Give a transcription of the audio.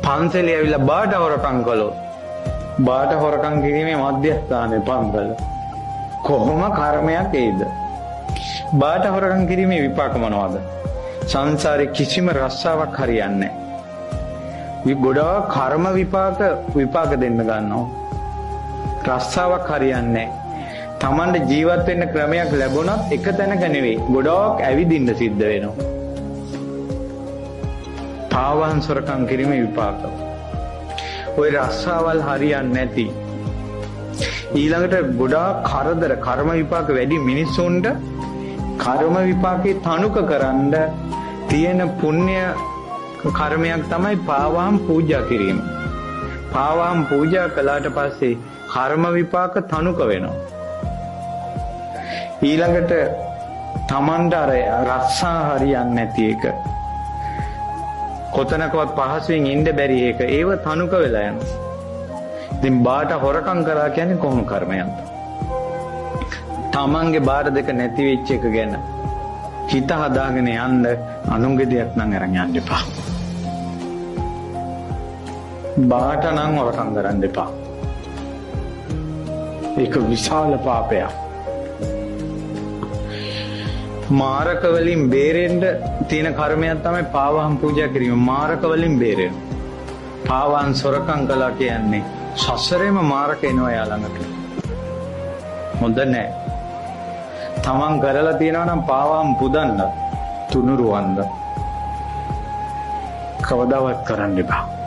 පන්සලේ ඇවිල්ලා බාට හොරකම් කළොත් බාට හොරකම් කිරීමේ මධ්‍යස්ථානයේ පන්සල කොහොම කර්මයක් ඒද? බාට හොරකම් කිරීමේ විපාක මොනවද? සංසාරේ කිසිම රස්සාවක් හරියන්නේ නැහැ. ගොඩාක් කර්ම විපාක දෙන්න ගන්නවා. රස්සාවක් හරියන්නේ නැහැ. Tamande ජීවත් වෙන්න ක්‍රමයක් ලැබුණත් එක තැනක නෙවෙයි. ගොඩාක් ඇවිදින්න සිද්ධ වෙනවා. පාවහන් සොරකම් කිරීමේ විපාක. ඔය රස්සාවල් හරියන්නේ නැති. ඊළඟට ගොඩාක් කරදර කර්ම විපාක වැඩි මිනිස්සුන්ට කර්ම විපාකේ තනුක කරන්න තියෙන පුණ්‍ය කර්මයක් තමයි පාවහන් පූජා කිරීම. පාවහන් පූජා කළාට පස්සේ කර්ම විපාක තනුක වෙනවා. ඊළඟට තමන්ට අර රස්සා හරියන්නේ නැති එක කොතනකවත් පහසුවෙන් ඉන්න බැරි එක ඒව තනුක වෙලා යනවා. ඉතින් බාට හොරකම් කරා කියන්නේ කොහොම කර්මයක්ද? තමන්ගේ බාර දෙක නැති වෙච්ච එක ගැන හිත හදාගෙන යන්න අනුන්ගේ දෙයක් නම් අරන් යන්න එපා. බාට නම් හොරකම් කරන්න එපා. ඒක විශාල පාපයක්. මාරක වලින් බේරෙන්න තියෙන කර්මයක් තමයි පාවහන් පූජා කිරීම. මාරක වලින් බේරෙන්න. පාවහන් සොරකම් කළා කියන්නේ සසරේම මාරක එනවා යා ළඟට. හොඳ නැහැ. තමන් කරලා තියෙනවා නම් පාවහන් පුදන්න තුනුරුවන්න කවදාවත් කරන්න එපා.